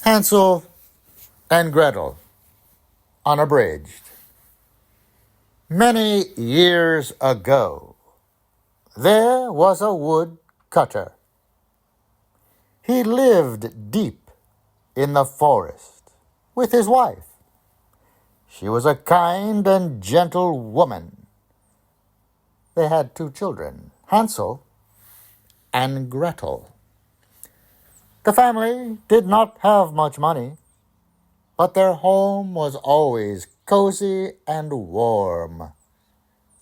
Hansel and Gretel, unabridged. Many years ago, there was a woodcutter. He lived deep in the forest with his wife. She was a kind and gentle woman. They had 2 children, Hansel and Gretel. The family did not have much money, but their home was always cozy and warm,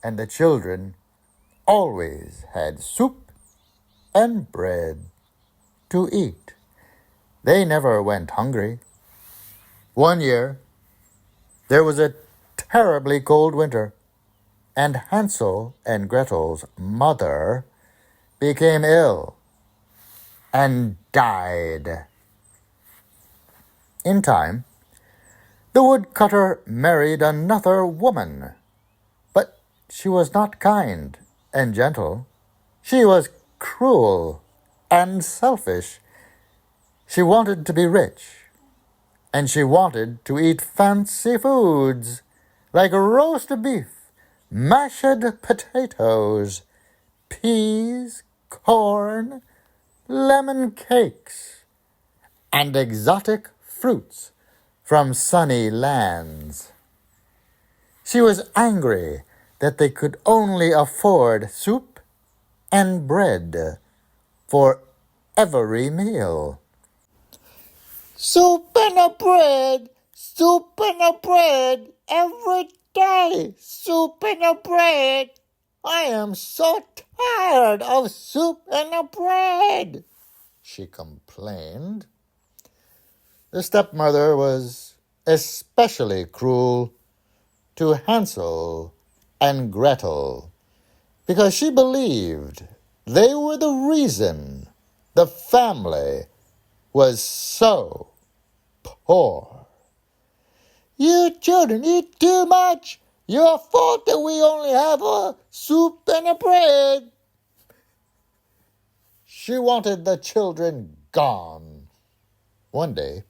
and the children always had soup and bread to eat. They never went hungry. One year, there was a terribly cold winter, and Hansel and Gretel's mother became ill and died. In time, the woodcutter married another woman, but she was not kind and gentle. She was cruel and selfish. She wanted to be rich, and she wanted to eat fancy foods like roast beef, mashed potatoes, peas, corn, lemon cakes, and exotic fruits from sunny lands. She was angry that they could only afford soup and bread for every meal. Soup and a bread every day, soup and a bread. I am so tired of soup and a bread, she complained. The stepmother was especially cruel to Hansel and Gretel because she believed they were the reason the family was so poor. You children eat too much. Your fault that we only have a soup and a bread. She wanted the children gone. One day,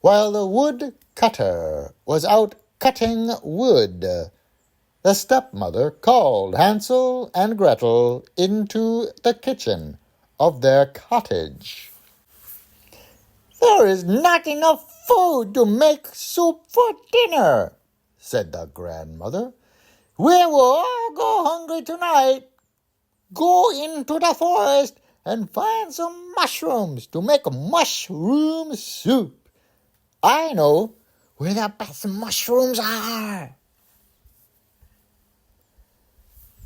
while the woodcutter was out cutting wood, the stepmother called Hansel and Gretel into the kitchen of their cottage. There is not enough food to make soup for dinner, said the grandmother. We will all go hungry tonight. Go into the forest and find some mushrooms to make mushroom soup. I know where the best mushrooms are.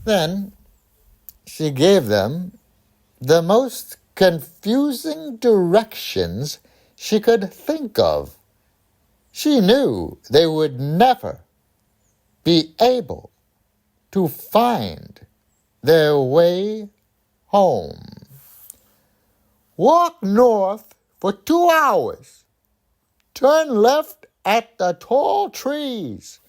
Then she gave them the most confusing directions she could think of. She knew they would never be able to find their way home. Walk north for 2 hours. Turn left at the tall trees.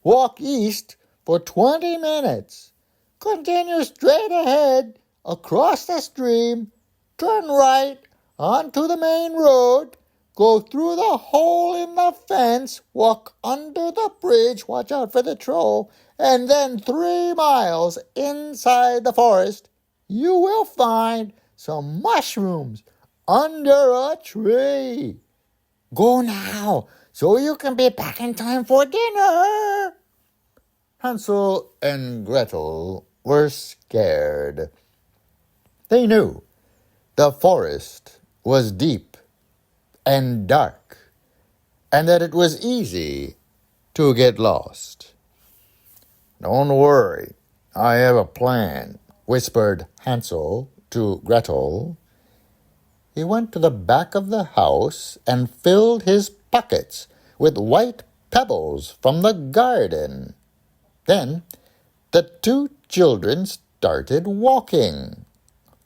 Walk east for 20 minutes. Continue straight ahead across the stream. Turn right onto the main road. Go through the hole in the fence. Walk under the bridge. Watch out for the troll. And then 3 miles inside the forest, you will find some mushrooms under a tree. Go now, so you can be back in time for dinner. Hansel and Gretel were scared. They knew the forest was deep and dark, and that it was easy to get lost. Don't worry, I have a plan, whispered Hansel to Gretel. He went to the back of the house and filled his pockets with white pebbles from the garden. Then the 2 children started walking,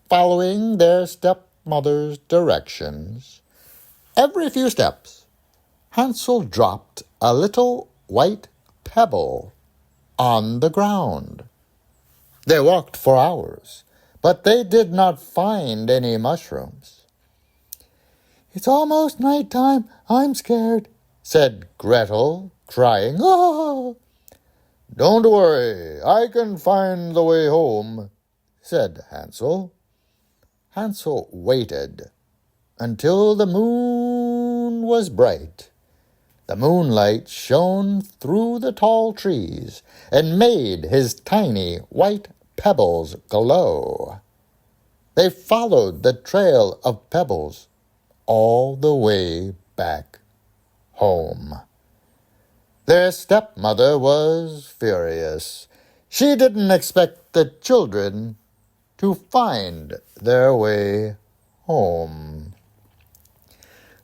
following their stepmother's directions. Every few steps, Hansel dropped a little white pebble on the ground. They walked for hours, but they did not find any mushrooms. It's almost night time. I'm scared, said Gretel, crying. Oh! Don't worry, I can find the way home, said Hansel. Hansel waited until the moon was bright. The moonlight shone through the tall trees and made his tiny white pebbles glow. They followed the trail of pebbles all the way back home. Their stepmother was furious. She didn't expect the children to find their way home.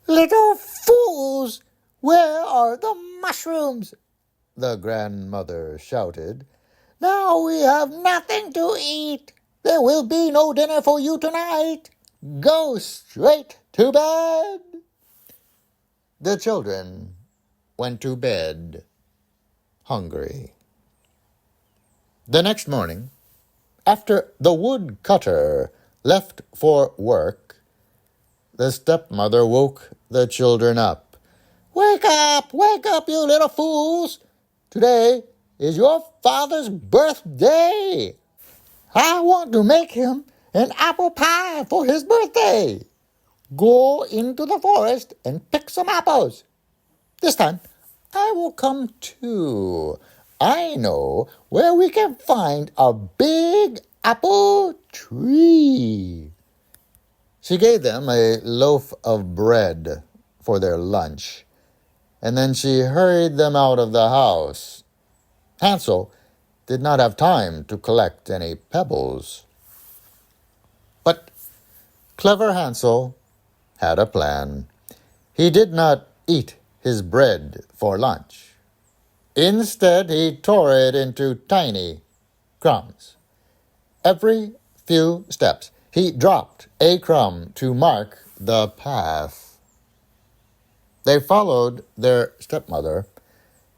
Little fools! Where are the mushrooms? The grandmother shouted. Now we have nothing to eat. There will be no dinner for you tonight. Go straight to bed. The children went to bed hungry. The next morning, after the woodcutter left for work, the stepmother woke the children up. Wake up, you little fools! Today is your father's birthday. I want to make him an apple pie for his birthday. Go into the forest and pick some apples. This time, I will come too. I know where we can find a big apple tree. She gave them a loaf of bread for their lunch, and then she hurried them out of the house. Hansel did not have time to collect any pebbles. But clever Hansel had a plan. He did not eat his bread for lunch. Instead, he tore it into tiny crumbs. Every few steps, he dropped a crumb to mark the path. They followed their stepmother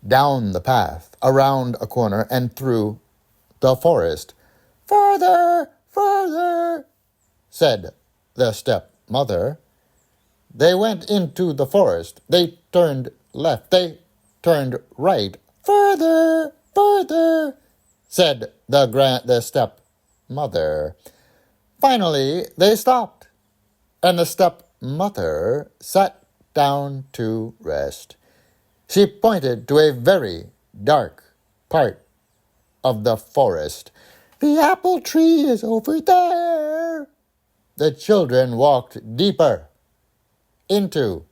down the path, around a corner, and through the forest. Further, further, said the stepmother. They went into the forest. They turned left. They turned right. Further, further, said the stepmother. Finally, they stopped, and the stepmother sat down to rest. She pointed to a very dark part of the forest. The apple tree is over there. The children walked deeper into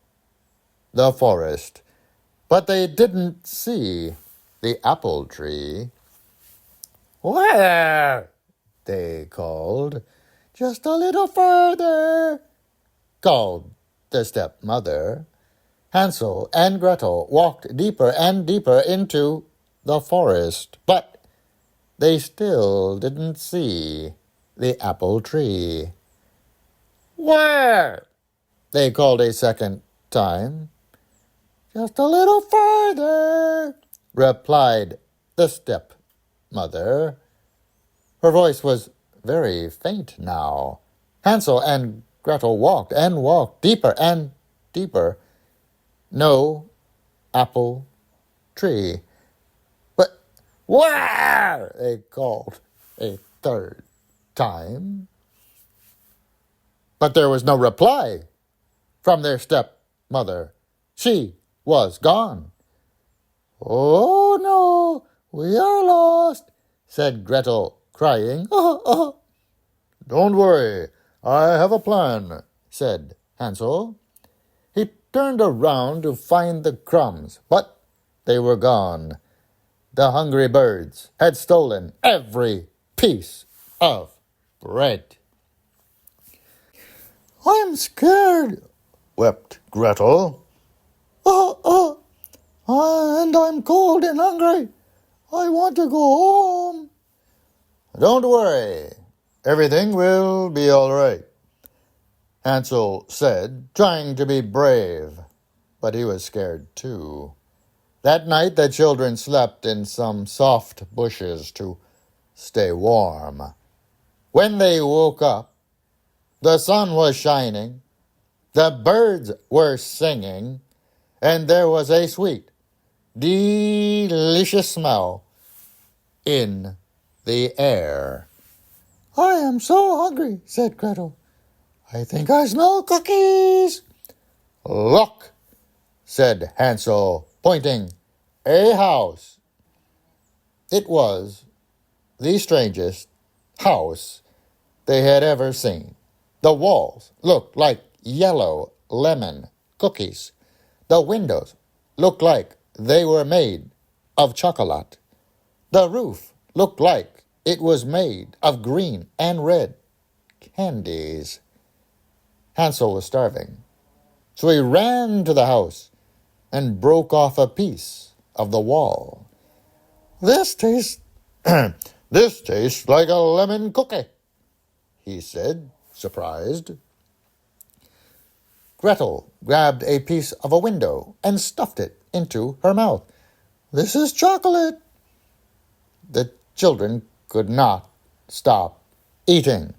the forest, but they didn't see the apple tree. Where? They called. Just a little further, called the stepmother. Hansel and Gretel walked deeper and deeper into the forest, but they still didn't see the apple tree. Where? They called a second time. Just a little further, replied the stepmother. Her voice was very faint now. Hansel and Gretel walked and walked deeper and deeper. No apple tree. But where? They called a third time. But there was no reply from their stepmother. She was gone. Oh no, we are lost, said Gretel, crying. Don't worry, I have a plan, said Hansel. He turned around to find the crumbs, but they were gone. The hungry birds had stolen every piece of bread. I'm scared, wept Gretel. And I'm cold and hungry. I want to go home. Don't worry, everything will be all right, Hansel said, trying to be brave, but he was scared too. That night the children slept in some soft bushes to stay warm. When they woke up, the sun was shining. The birds were singing, and there was a sweet, delicious smell in the air. "I am so hungry," said Gretel. "I think I smell cookies." "Look," said Hansel, pointing. "A house." It was the strangest house they had ever seen. The walls looked like yellow lemon cookies. The windows looked like they were made of chocolate. The roof looked like it was made of green and red candies. Hansel was starving, so he ran to the house and broke off a piece of the wall. This tastes like a lemon cookie," he said, surprised. Gretel grabbed a piece of a window and stuffed it into her mouth. "This is chocolate." The children could not stop eating.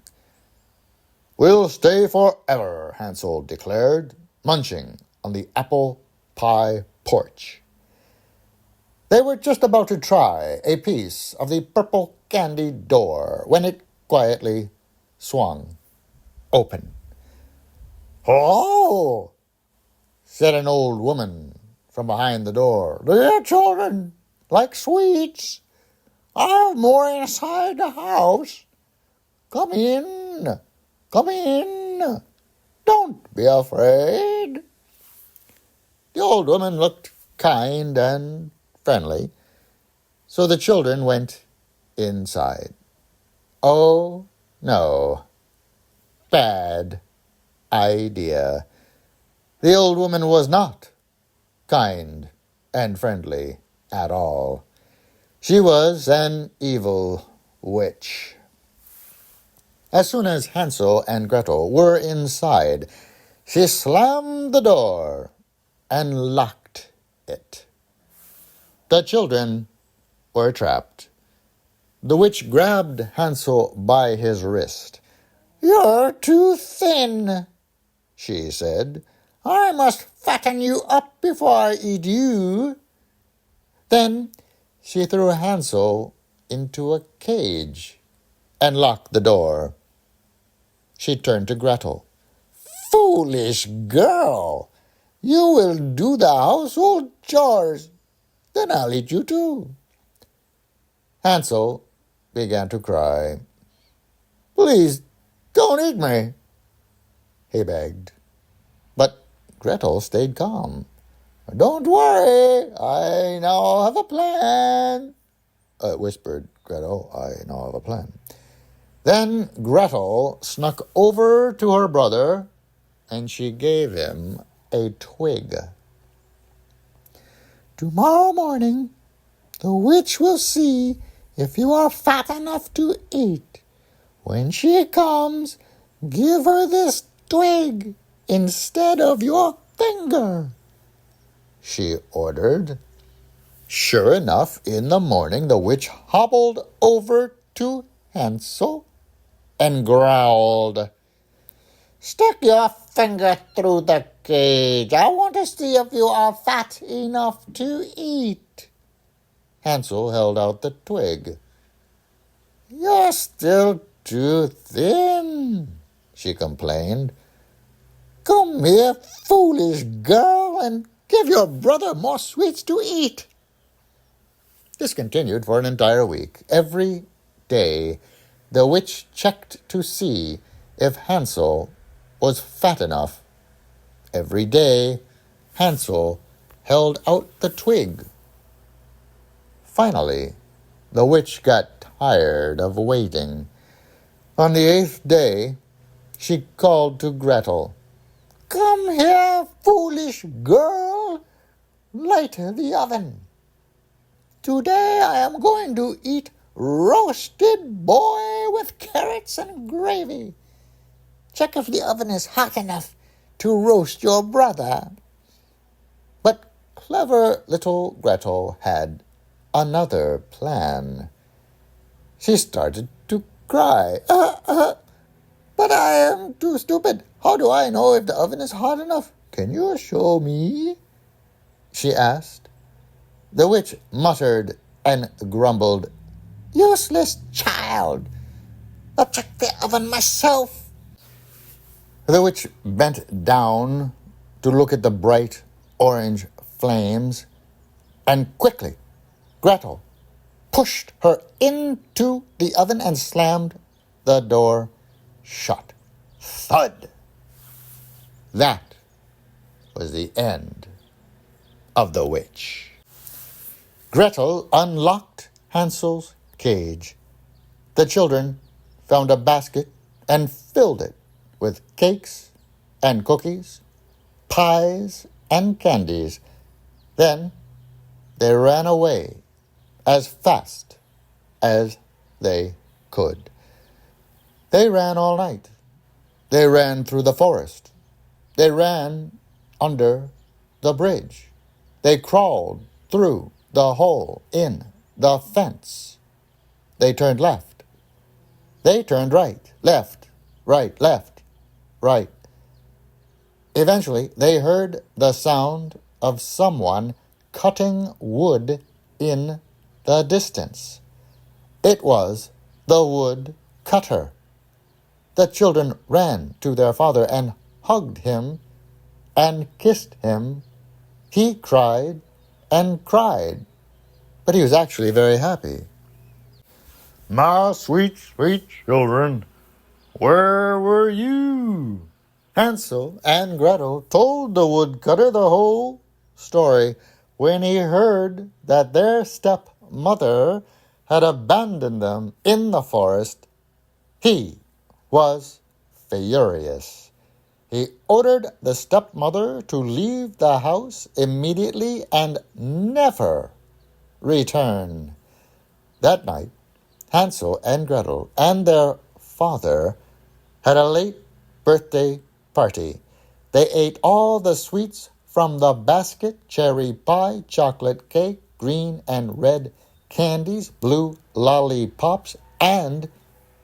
"We'll stay forever," Hansel declared, munching on the apple pie porch. They were just about to try a piece of the purple candy door when it quietly swung open. "Oh," said an old woman from behind the door. "Dear children, like sweets. I have more inside the house. Come in, come in. Don't be afraid." The old woman looked kind and friendly, so the children went inside. Oh, no. Bad idea. The old woman was not kind and friendly at all. She was an evil witch. As soon as Hansel and Gretel were inside, she slammed the door and locked it. The children were trapped. The witch grabbed Hansel by his wrist. "You're too thin," she said. "I must fatten you up before I eat you." Then she threw Hansel into a cage and locked the door. She turned to Gretel. "Foolish girl! You will do the household chores. Then I'll eat you too." Hansel began to cry. "Please don't eat me," he begged. But Gretel stayed calm. "Don't worry, I now have a plan," whispered Gretel. "I now have a plan." Then Gretel snuck over to her brother, and she gave him a twig. "Tomorrow morning, the witch will see if you are fat enough to eat. When she comes, give her this twig instead of your finger," she ordered. Sure enough, in the morning, the witch hobbled over to Hansel and growled, "Stick your finger through the cage. I want to see if you are fat enough to eat." Hansel held out the twig. "You're still too thin," she complained. "Come here, foolish girl, and give your brother more sweets to eat." This continued for an entire week. Every day, the witch checked to see if Hansel was fat enough. Every day, Hansel held out the twig. Finally, the witch got tired of waiting. On the 8th day, she called to Gretel. "Come here, foolish girl. Light the oven. Today I am going to eat roasted boy with carrots and gravy. Check if the oven is hot enough to roast your brother." But clever little Gretel had another plan. She started to cry. But I am too stupid. How do I know if the oven is hot enough? Can you show me? She asked. The witch muttered and grumbled. Useless child! I'll check the oven myself. The witch bent down to look at the bright orange flames, and quickly Gretel pushed her into the oven and slammed the door shut. Thud! That was the end of the witch. Gretel unlocked Hansel's cage. The children found a basket and filled it with cakes and cookies, pies and candies. Then they ran away as fast as they could. They ran all night. They ran through the forest. They ran under the bridge. They crawled through the hole in the fence. They turned left. They turned right, left, right. Eventually, they heard the sound of someone cutting wood in the distance. It was the wood cutter. The children ran to their father and hugged him and kissed him. He cried and cried, but he was actually very happy. My sweet, sweet children, where were you? Hansel and Gretel told the woodcutter the whole story when he heard that their stepmother had abandoned them in the forest. He was furious. He ordered the stepmother to leave the house immediately and never return. That night, Hansel and Gretel and their father had a late birthday party. They ate all the sweets from the basket: cherry pie, chocolate cake, green and red candies, blue lollipops, and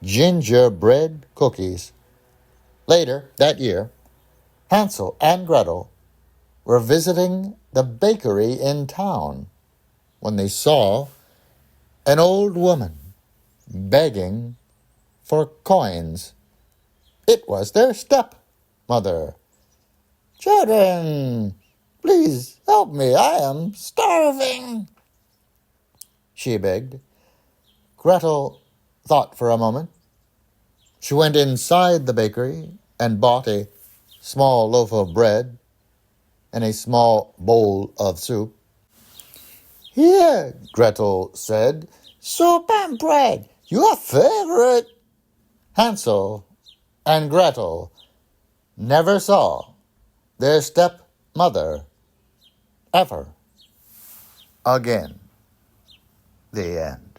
gingerbread cookies. Later that year, Hansel and Gretel were visiting the bakery in town when they saw an old woman begging for coins. It was their stepmother. Children, please help me. I am starving, she begged. Gretel thought for a moment. She went inside the bakery and bought a small loaf of bread and a small bowl of soup. Here, Gretel said, soup and bread, your favorite. Hansel and Gretel never saw their stepmother ever again. The end.